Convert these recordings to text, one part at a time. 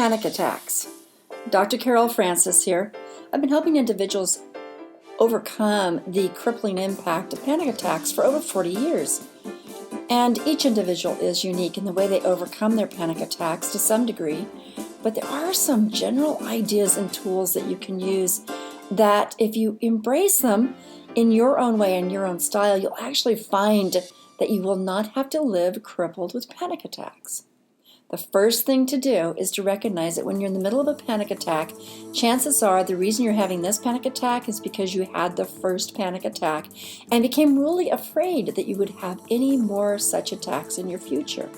panic attacks. Dr. Carol Francis here. I've been helping individuals overcome the crippling impact of panic attacks for over 40 years. And each individual is unique in the way they overcome their panic attacks to some degree, but there are some general ideas and tools that you can use that if you embrace them in your own way and your own style, you'll actually find that you will not have to live crippled with panic attacks. The first thing to do is to recognize that when you're in the middle of a panic attack, chances are the reason you're having this panic attack is because you had the first panic attack and became really afraid that you would have any more such attacks in your future.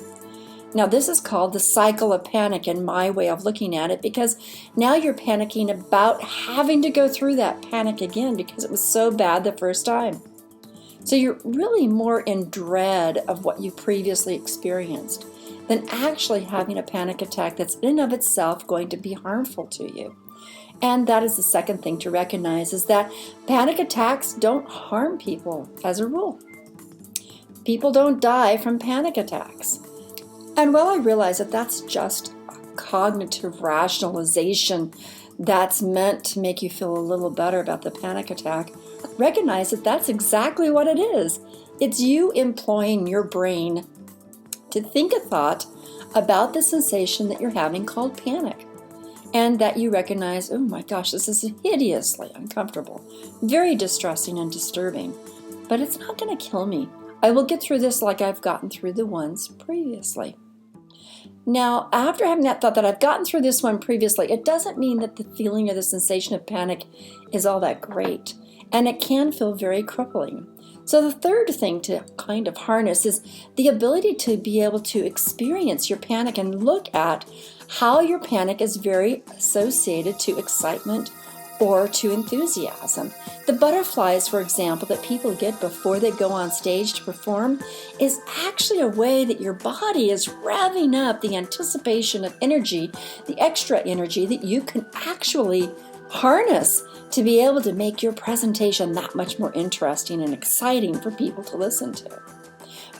Now, this is called the cycle of panic in my way of looking at it, because now you're panicking about having to go through that panic again because it was so bad the first time. So you're really more in dread of what you previously experienced than actually having a panic attack that's in and of itself going to be harmful to you. And that is the second thing to recognize, is that panic attacks don't harm people as a rule. People don't die from panic attacks. And while I realize that that's just a cognitive rationalization that's meant to make you feel a little better about the panic attack, recognize that that's exactly what it is. It's you employing your brain to think a thought about the sensation that you're having called panic, and that you recognize, oh my gosh, this is hideously uncomfortable, very distressing and disturbing, but it's not going to kill me. I will get through this like I've gotten through the ones previously. Now, after having that thought that I've gotten through this one previously, it doesn't mean that the feeling or the sensation of panic is all that great, and it can feel very crippling. So the third thing to kind of harness is the ability to be able to experience your panic and look at how your panic is very associated to excitement or to enthusiasm. The butterflies, for example, that people get before they go on stage to perform is actually a way that your body is revving up the anticipation of energy, the extra energy that you can actually harness to be able to make your presentation that much more interesting and exciting for people to listen to.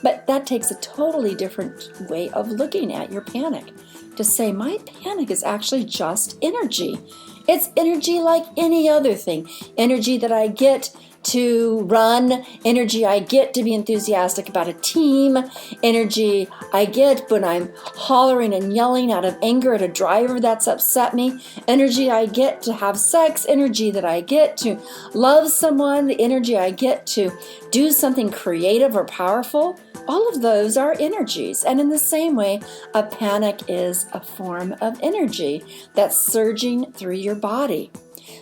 But that takes a totally different way of looking at your panic. To say, my panic is actually just energy. It's energy like any other thing. Energy that I get to run, energy I get to be enthusiastic about a team, energy I get when I'm hollering and yelling out of anger at a driver that's upset me, energy I get to have sex, energy that I get to love someone, the energy I get to do something creative or powerful. All of those are energies. And in the same way, a panic is a form of energy that's surging through your body.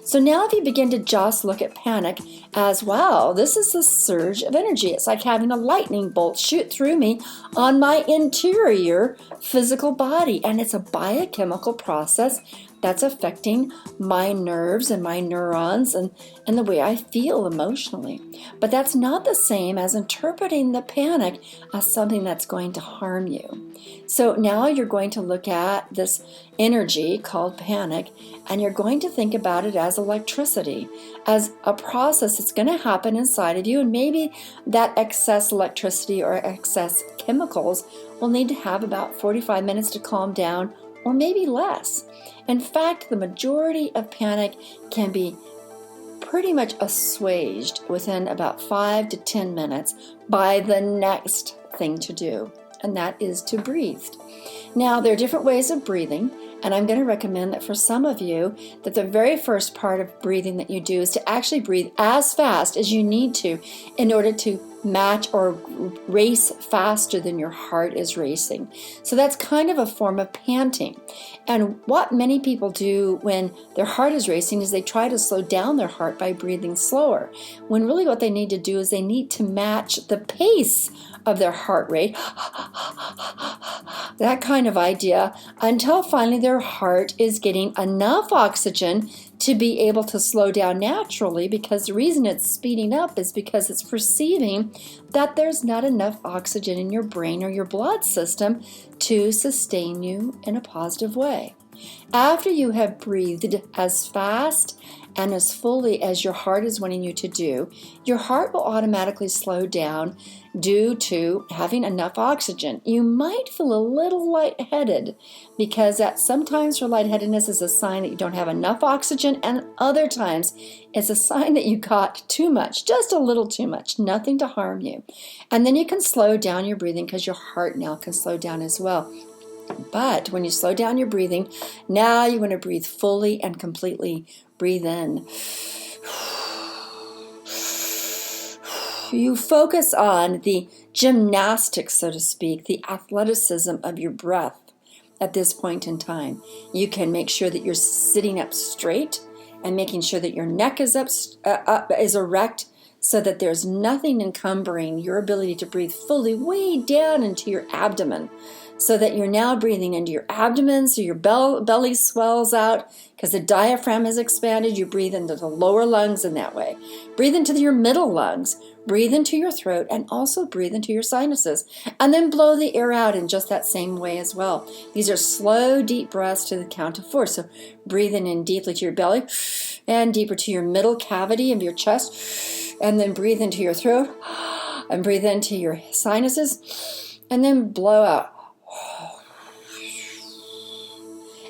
So now if you begin to just look at panic as, wow, this is a surge of energy. It's like having a lightning bolt shoot through me on my interior physical body. And it's a biochemical process that's affecting my nerves and my neurons and the way I feel emotionally. But that's not the same as interpreting the panic as something that's going to harm you. So now you're going to look at this energy called panic, and you're going to think about it as electricity, as a process that's going to happen inside of you, and maybe that excess electricity or excess chemicals will need to have about 45 minutes to calm down, or maybe less. In fact, the majority of panic can be pretty much assuaged within about 5 to 10 minutes by the next thing to do, and that is to breathe. Now, there are different ways of breathing, and I'm going to recommend that for some of you, that the very first part of breathing that you do is to actually breathe as fast as you need to in order to match or race faster than your heart is racing. So that's kind of a form of panting. And what many people do when their heart is racing is they try to slow down their heart by breathing slower, when really what they need to do is they need to match the pace of their heart rate, that kind of idea, until finally their heart is getting enough oxygen to be able to slow down naturally, because the reason it's speeding up is because it's perceiving that there's not enough oxygen in your brain or your blood system to sustain you in a positive way. After you have breathed as fast and as fully as your heart is wanting you to do, your heart will automatically slow down due to having enough oxygen. You might feel a little lightheaded because that sometimes your lightheadedness is a sign that you don't have enough oxygen, and other times it's a sign that you got too much, just a little too much, nothing to harm you. And then you can slow down your breathing because your heart now can slow down as well. But when you slow down your breathing, now you want to breathe fully and completely. Breathe in. You focus on the gymnastics, so to speak, the athleticism of your breath at this point in time. You can make sure that you're sitting up straight and making sure that your neck is is erect, so that there's nothing encumbering your ability to breathe fully way down into your abdomen, so that you're now breathing into your abdomen, so your belly swells out because the diaphragm has expanded. You breathe into the lower lungs in that way. Breathe into your middle lungs. Breathe into your throat, and also breathe into your sinuses. And then blow the air out in just that same way as well. These are slow, deep breaths to the count of 4. So breathing in deeply to your belly and deeper to your middle cavity of your chest. And then breathe into your throat and breathe into your sinuses. And then blow out.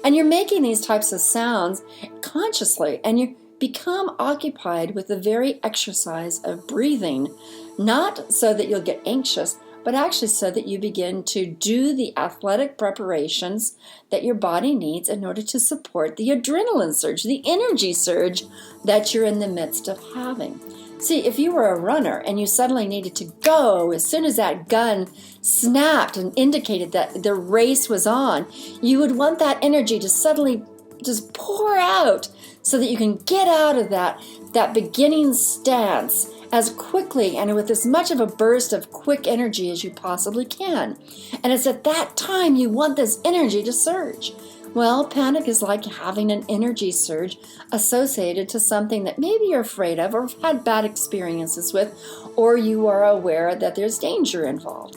And you're making these types of sounds consciously, and you become occupied with the very exercise of breathing, not so that you'll get anxious, but actually so that you begin to do the athletic preparations that your body needs in order to support the adrenaline surge, the energy surge that you're in the midst of having. See, if you were a runner and you suddenly needed to go as soon as that gun snapped and indicated that the race was on, you would want that energy to suddenly just pour out so that you can get out of that beginning stance as quickly and with as much of a burst of quick energy as you possibly can. And it's at that time you want this energy to surge. Well, panic is like having an energy surge associated to something that maybe you're afraid of or have had bad experiences with, or you are aware that there's danger involved.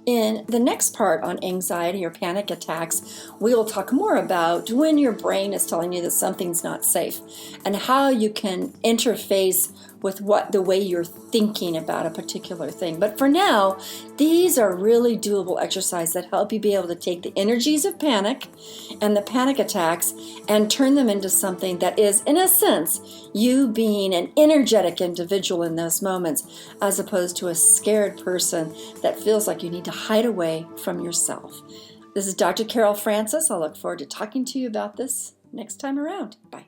In the next part on anxiety or panic attacks, we will talk more about when your brain is telling you that something's not safe and how you can interface with the way you're thinking about a particular thing. But for now, these are really doable exercises that help you be able to take the energies of panic and the panic attacks and turn them into something that is, in a sense, you being an energetic individual in those moments, as opposed to a scared person that feels like you need to hide away from yourself. This is Dr. Carol Francis. I look forward to talking to you about this next time around. Bye.